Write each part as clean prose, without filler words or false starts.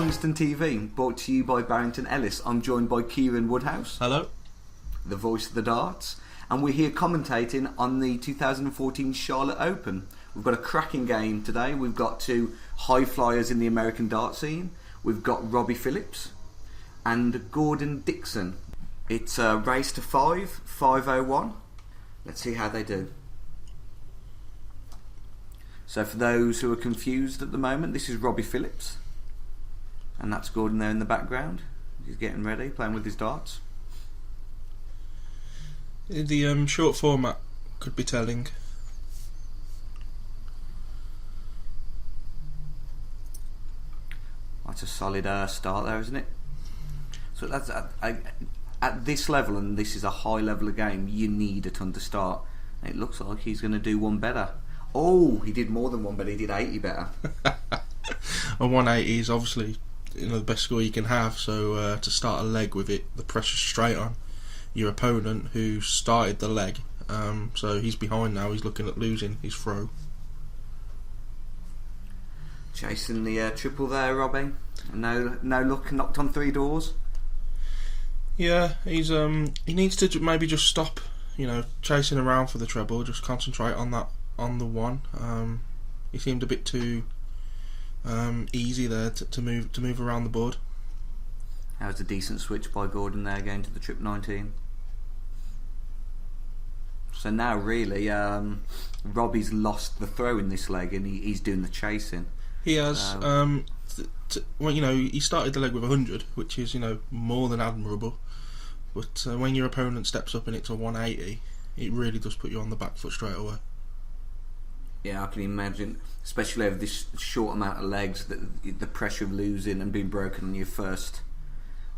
Tungsten TV, brought to you by Barrington-Hill. I'm joined by Kieran Woodhouse. Hello. The voice of the darts. And we're here commentating on the 2014 Charlotte Open. We've got a cracking game today. We've got two high flyers in the American dart scene. We've got Robbie Phillips and Gordon Dixon. It's a race to 5:01. Let's see how they do. So for those who are confused at the moment, this is Robbie Phillips. And that's Gordon there in the background. He's getting ready, playing with his darts. The short format could be telling. That's a solid start there, isn't it? So that's at this level, and this is a high level of game, you need a ton to start. And it looks like he's going to do one better. Oh, he did more than one better. He did 80 better. A 180 is obviously the best score you can have. So to start a leg with it, the pressure's straight on your opponent who started the leg. So he's behind now. He's looking at losing his throw. Chasing the triple there, Robbie. No luck. Knocked on 3 doors. Yeah, he needs to maybe just stop, chasing around for the treble. Just concentrate on the one. He seemed a bit too easy there to move around the board. That was a decent switch by Gordon there, going to the trip 19. So now really, Robbie's lost the throw in this leg, and he's doing the chasing. He has. He started the leg with 100, which is more than admirable. But when your opponent steps up and it's a 180, it really does put you on the back foot straight away. Yeah, I can imagine, especially over this short amount of legs, the pressure of losing and being broken on your first.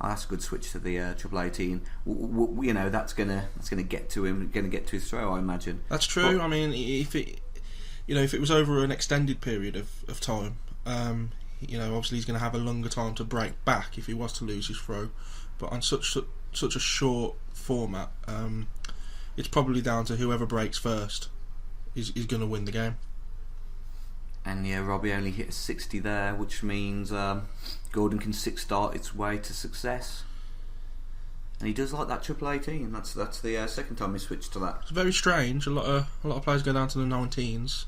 Oh, that's a good switch to the triple 18. That's gonna get to him, gonna get to his throw, I imagine. That's true. But, I mean, if it was over an extended period of time, obviously he's going to have a longer time to break back if he was to lose his throw. But on such a short format, it's probably down to whoever breaks first is going to win the game. And yeah, Robbie only hit a 60 there, which means Gordon can start its way to success. And he does like that triple 18. That's the second time he switched to that. It's very strange. A lot of players go down to the 19s.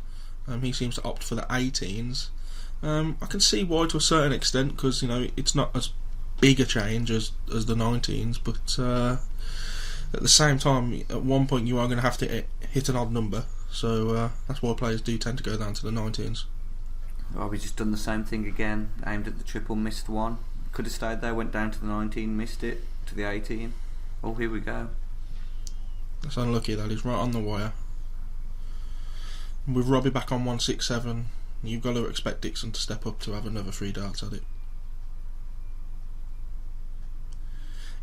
He seems to opt for the 18s. I can see why to a certain extent, because it's not as big a change as the 19s, but at the same time, at one point you are going to have to hit an odd number. So that's why players do tend to go down to the 19s. Robbie just done the same thing again. Aimed at the triple, missed one. Could have stayed there, went down to the 19, missed it to the 18. Oh, here we go. That's unlucky. That is right on the wire. With Robbie back on 167, you've got to expect Dixon to step up to have another 3 darts at it.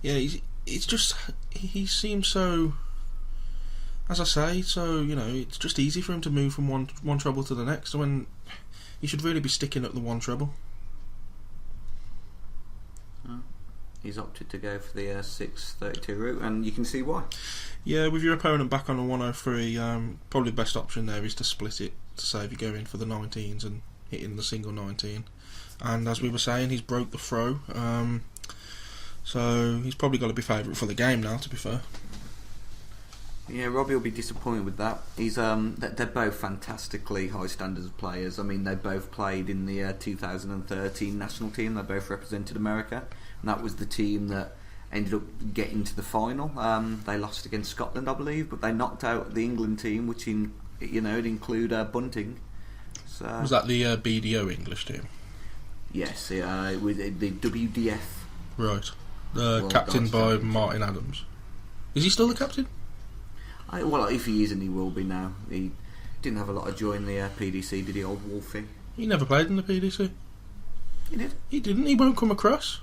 Yeah, he seems so, as I say, it's just easy for him to move from one treble to the next, when he should really be sticking at the one treble. He's opted to go for the 6:32 route, and you can see why. Yeah, with your opponent back on a 103, probably the best option there is to split it, to save you going for the 19s and hitting the single 19. And as we were saying, he's broke the throw, so he's probably got to be favourite for the game now, to be fair. Yeah, Robbie will be disappointed with that. They're both fantastically high standards of players. I mean, they both played in the 2013 national team. They both represented America, and that was the team that ended up getting to the final. They lost against Scotland, I believe, but they knocked out the England team, which it include Bunting. So, was that the BDO English team? Yes, it was the WDF. Right, captained by Martin Adams. Is he still the captain? Well, if he isn't, he will be now. He didn't have a lot of joy in the PDC, did he, old Wolfie? He never played in the PDC. He did? He didn't. He won't come across.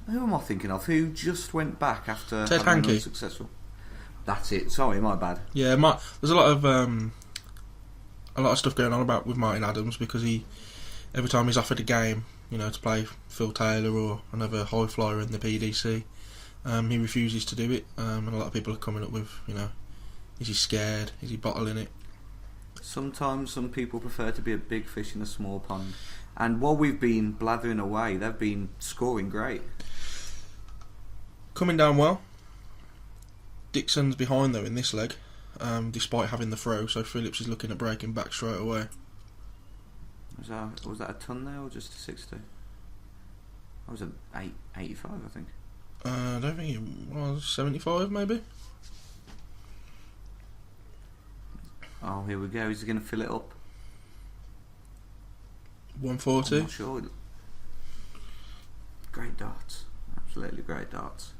Who am I thinking of? Who just went back after Ted having Hankey. been unsuccessful? That's it. Sorry, my bad. Yeah, there's a lot of stuff going on about with Martin Adams, because every time he's offered a game, to play Phil Taylor or another high flyer in the PDC, he refuses to do it, and a lot of people are coming up with, is he scared? Is he bottling it? Sometimes some people prefer to be a big fish in a small pond. And while we've been blathering away, they've been scoring great. Coming down well. Dixon's behind though in this leg, despite having the throw, so Phillips is looking at breaking back straight away. Was that a ton there or just a 60? That was an 85, I think. I don't think it was 75 maybe. Oh, here we go. Is he going to fill it up? 140. I'm not sure. Great darts. Absolutely great darts.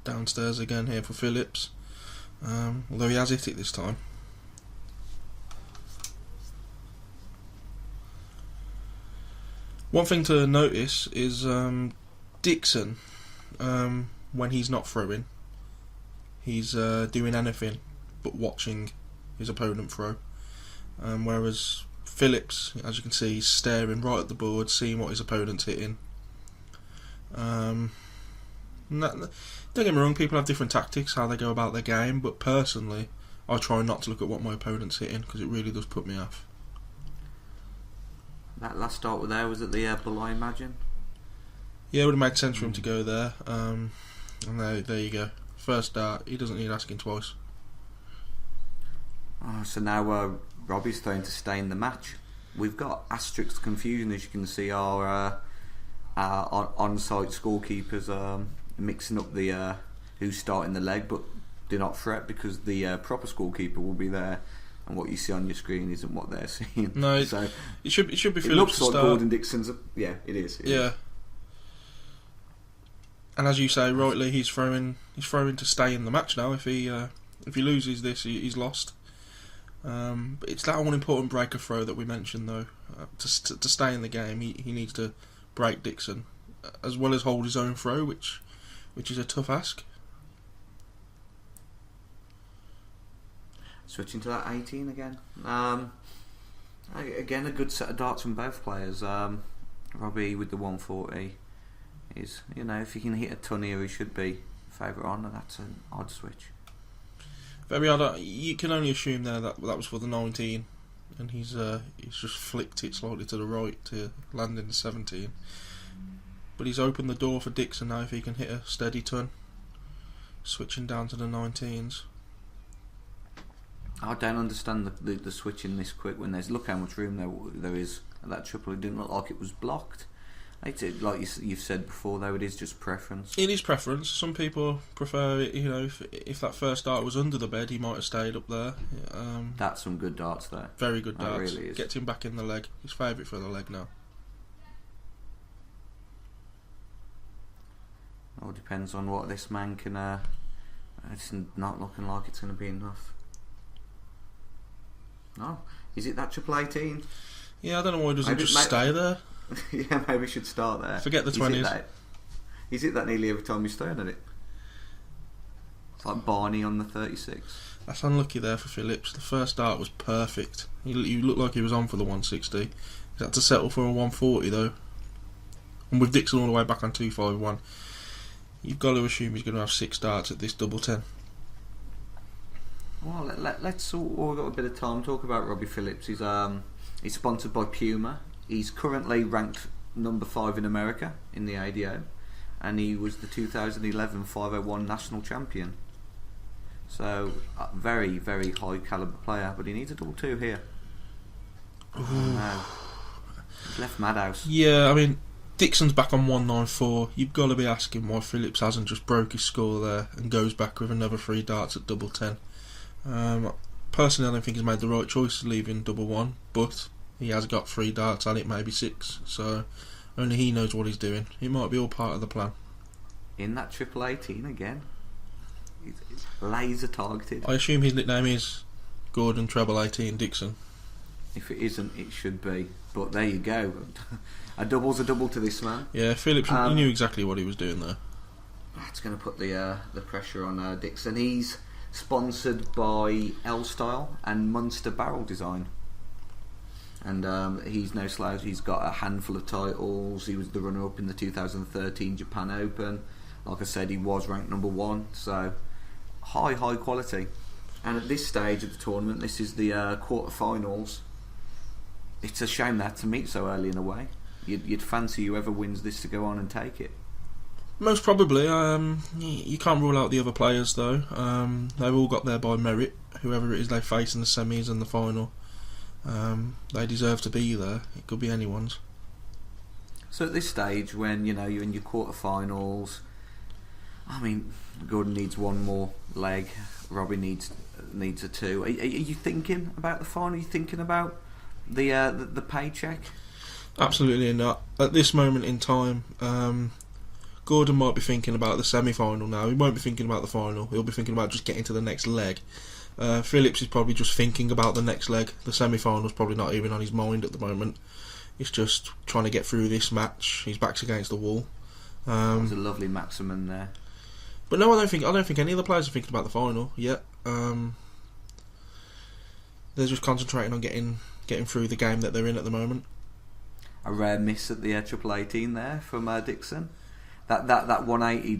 Downstairs again here for Phillips. Although he has hit it this time. One thing to notice is Dixon, when he's not throwing, he's doing anything but watching his opponent throw. Whereas Phillips, as you can see, he's staring right at the board, seeing what his opponent's hitting. Don't get me wrong, people have different tactics, how they go about their game, but personally, I try not to look at what my opponent's hitting, because it really does put me off. That last dart there was at the bull, I imagine? Yeah, it would have made sense for him to go there. And there you go. First dart, he doesn't need asking twice. So now Robbie's trying to stay in the match. We've got asterisk confusion, as you can see. Our on-site scorekeepers mixing up the who's starting the leg, but do not fret because the proper scorekeeper will be there, and what you see on your screen isn't what they're seeing. No, so it should be Phillips. It looks like start. Gordon Dixon's. Yeah, it is. Yeah. And as you say rightly, he's throwing to stay in the match now. If he loses this, he's lost. But it's that all important breaker throw that we mentioned though. To stay in the game, he needs to break Dixon, as well as hold his own throw, which is a tough ask. Switching to that 18 again. Again, a good set of darts from both players. Robbie with the 140 is, if he can hit a ton here, he should be favourite on, and that's an odd switch. Very odd. You can only assume there that was for the 19, and he's just flicked it slightly to the right to land in the 17. But he's opened the door for Dixon now if he can hit a steady ton. Switching down to the 19s. I don't understand the switching this quick when there's. Look how much room there is at that triple. It didn't look like it was blocked. Like you've said before, though, it is just preference. It is preference. Some people prefer it. If that first dart was under the bed, he might have stayed up there. That's some good darts there. Very good darts. That really is. Gets him back in the leg. His favourite for the leg now. All depends on what this man can. It's not looking like it's going to be enough. No, is it that triple 18? Yeah, I don't know why he doesn't just stay there. Yeah, maybe we should start there. Forget the 20s. Is it that nearly every time he's thrown at it? It's like Barney on the 36. That's unlucky there for Phillips. The first dart was perfect. He looked like he was on for the 160. He had to settle for a 140 though. And with Dixon all the way back on 251, you've got to assume he's going to have 6 darts at this double 10. Well, let's all got a bit of time talk about Robbie Phillips. He's sponsored by Puma. He's currently ranked number 5 in America in the ADO, and he was the 2011 501 national champion. So a very, very high calibre player, but he needs a double 2 here. No. He's left Madhouse. Yeah, I mean, Dixon's back on 194. You've got to be asking why Phillips hasn't just broke his score there and goes back with another 3 darts at double 10. Personally, I don't think he's made the right choice leaving double 1, but he has got 3 darts and it maybe 6, so only he knows what he's doing. It might be all part of the plan. In that triple 18 again, it's laser targeted. I assume his nickname is Gordon Treble 18 Dixon. If it isn't, it should be. But there you go. A double's a double to this man. Yeah, Phillips, he knew exactly what he was doing there. That's going to put the pressure on Dixon. He's sponsored by L-Style and Munster Barrel Design. And he's no slouch. He's got a handful of titles. He was the runner-up in the 2013 Japan Open. Like I said, he was ranked number 1. So high quality. And at this stage of the tournament, this is the quarter-finals. It's a shame they had to meet so early in a way. You'd fancy whoever wins this to go on and take it. Most probably. You can't rule out the other players though. They've all got there by merit. Whoever it is they face in the semis and the final, they deserve to be there. It could be anyone's. So at this stage, when you're in your quarter-finals, I mean, Gordon needs one more leg. Robbie needs a two. Are you thinking about the final? Are you thinking about the paycheck? Absolutely not. At this moment in time, Gordon might be thinking about the semi-final now. He won't be thinking about the final. He'll be thinking about just getting to the next leg. Phillips is probably just thinking about the next leg. The semi-final's probably not even on his mind at the moment. He's just trying to get through this match. His back's against the wall. That was a lovely maximum there. But no, I don't think any of the players are thinking about the final yet. They're just concentrating on getting through the game that they're in at the moment. A rare miss at the triple 18 there from Dixon. That 180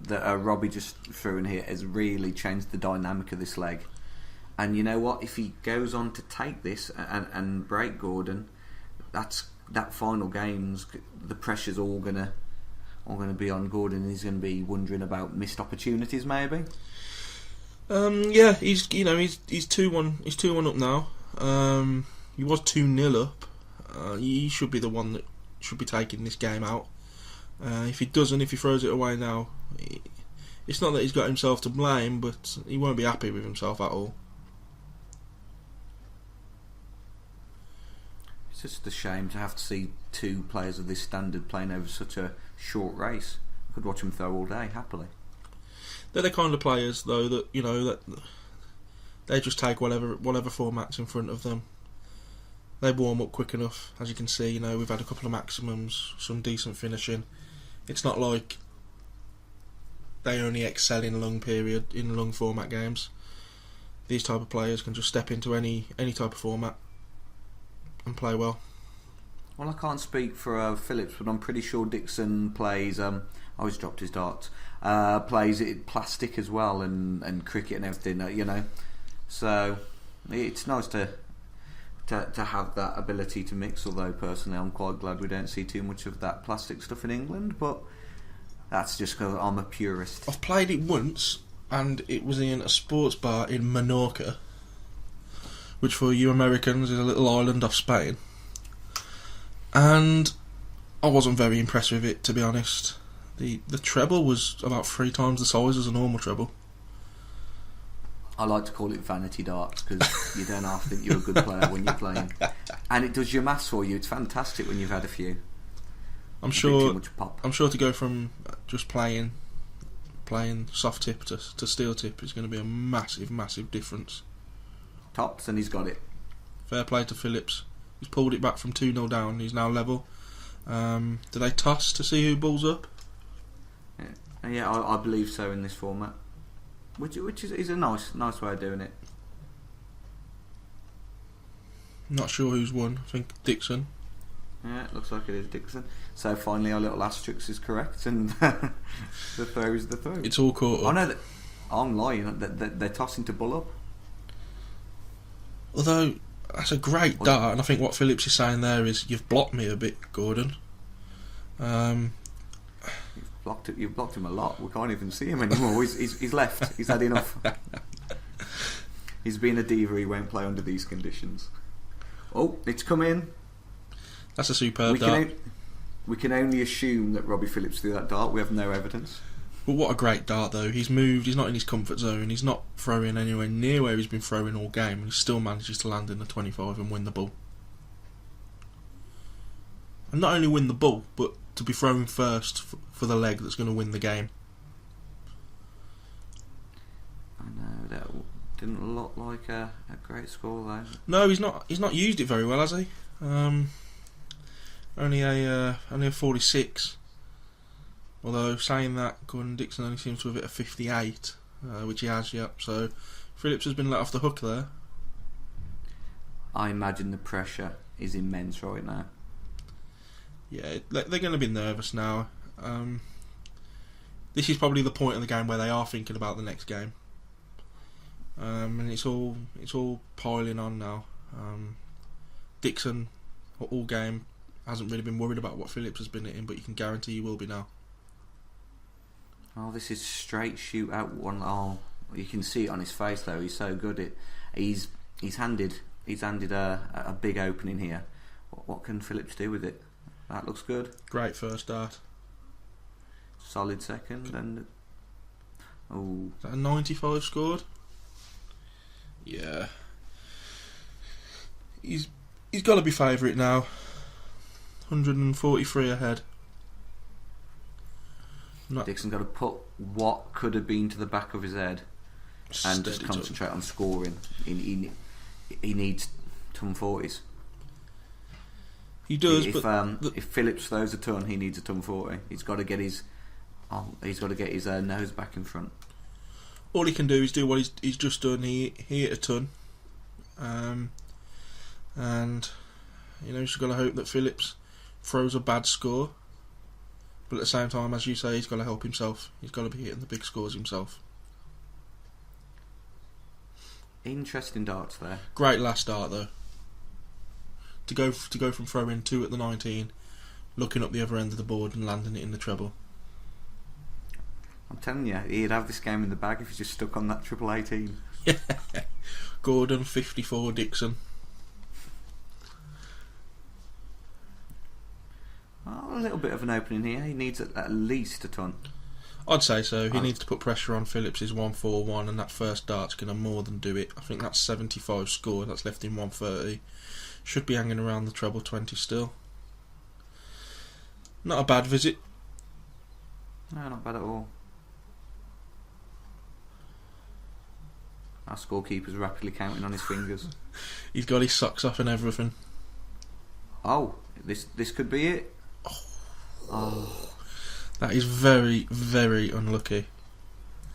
that Robbie just threw in here has really changed the dynamic of this leg. And you know what? If he goes on to take this and break Gordon, that final game's the pressure's all gonna be on Gordon. He's gonna be wondering about missed opportunities, maybe. Yeah, he's 2-1. He's 2-1 up now. He was 2-0 up. He should be the one that should be taking this game out. If he doesn't, if he throws it away now, it's not that he's got himself to blame, but he won't be happy with himself at all. It's just a shame to have to see two players of this standard playing over such a short race. I could watch them throw all day happily. They're the kind of players, though, that that they just take whatever format's in front of them. They warm up quick enough, as you can see. We've had a couple of maximums, some decent finishing. It's not like they only excel in long format games. These type of players can just step into any type of format and play well. Well, I can't speak for Phillips, but I'm pretty sure Dixon plays. I always dropped his darts. Plays it plastic as well, and cricket and everything. So it's nice to have that ability to mix. Although personally, I'm quite glad we don't see too much of that plastic stuff in England. But that's just because I'm a purist. I've played it once, and it was in a sports bar in Menorca, which for you Americans is a little island off Spain. And I wasn't very impressed with it, to be honest. The treble was about 3 times the size as a normal treble. I like to call it vanity darts because you don't have to think you're a good player when you're playing, and it does your maths for you. It's fantastic when you've had a few. I'm sure to go from just playing soft tip to steel tip is going to be a massive difference. Tops, and he's got it. Fair play to Phillips. He's pulled it back from 2-0 down. He's now level. Do they toss to see who balls up? Yeah, I believe so in this format. Which is a nice way of doing it. Not sure who's won. I think Dixon. Yeah, it looks like it is Dixon. So finally our little asterisk is correct, and the throw is the throw. It's all caught up. I know that I'm lying. They're tossing to bull up. Although that's a great dart, and I think what Phillips is saying there is you've blocked me a bit, Gordon. You've blocked him a lot. We can't even see him anymore. He's left. He's had enough. He's being a diva. He won't play under these conditions. Oh, it's come in. That's a superb dart. We can only assume that Robbie Phillips threw that dart. We have no evidence. But what a great dart, though. He's moved. He's not in his comfort zone. He's not throwing anywhere near where he's been throwing all game, and he still manages to land in the 25 and win the ball. And not only win the ball, but to be throwing first for the leg that's going to win the game. I know that didn't look like a great score though. No, he's not used it very well, has he? Only a 46. Although saying that, Gordon Dixon only seems to have hit a 58, which he has, yep. So Phillips has been let off the hook there. I imagine the pressure is immense right now. Yeah, they're going to be nervous now. This is probably the point of the game where they are thinking about the next game. and it's all piling on now. Dixon, all game, hasn't really been worried about what Phillips has been hitting, but you can guarantee he will be now. Oh, this is straight shootout one. Oh, you can see it on his face though. He's so good. He's handed a big opening here. What can Phillips do with it? That looks good. Great first start. Solid second and is that a 95 scored? Yeah. He's got to be favourite now. 143 ahead. Dixon's got to put what could have been to the back of his head and just concentrate on scoring. He needs ton 40s. He does. If Phillips throws a ton, he needs a ton 40. He's got to get his nose back in front. All he can do is do what he's just done. He hit a ton, and he's just got to hope that Phillips throws a bad score. But at the same time, as you say, he's got to help himself. He's got to be hitting the big scores himself. Interesting darts there. Great last dart though. To go from throwing 2 at the 19, looking up the other end of the board and landing it in the treble. I'm telling you, he'd have this game in the bag if he just stuck on that triple 18. Gordon 54, Dixon. Oh, a little bit of an opening here. He needs at least a ton. I'd say so. He needs to put pressure on Phillips' 141, and that first dart's going to more than do it. I think that's 75 score. That's left him 130. Should be hanging around the treble 20 still. Not a bad visit. No, not bad at all. Our scorekeeper's rapidly counting on his fingers. He's got his socks off and everything. Oh, this could be it. Oh. That is very, very unlucky.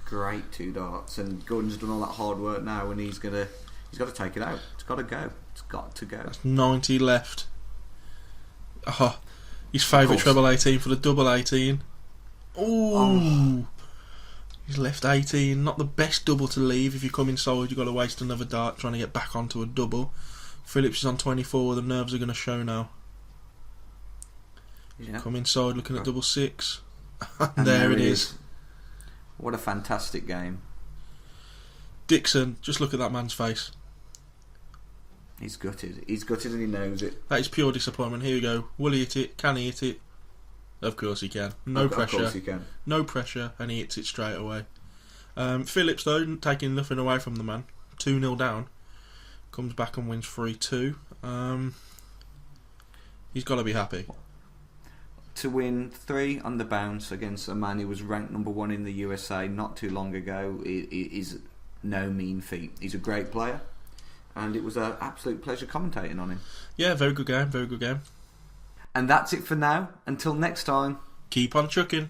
Great 2 darts, and Gordon's done all that hard work now, and he's got to take it out. It's got to go. It's got to go. That's 90 left. Oh, his favourite treble 18 for the double 18. Ooh. Oh. He's left 18. Not the best double to leave. If you come inside, you've got to waste another dart trying to get back onto a double. Phillips is on 24. The nerves are going to show now. Yeah. Come inside looking at double 6. And there it is. What a fantastic game. Dixon, just look at that man's face. He's gutted. He's gutted and he knows it. That is pure disappointment. Here we go. Will he hit it? Can he hit it? Of course he can. No pressure. Of course he can. No pressure, and he hits it straight away. Phillips, though, taking nothing away from the man. 2-0 down. Comes back and wins 3-2. He's got to be happy. To win 3 on the bounce against a man who was ranked number 1 in the USA not too long ago is no mean feat. He's a great player, and it was an absolute pleasure commentating on him. Yeah, very good game, very good game. And that's it for now. Until next time, keep on chucking.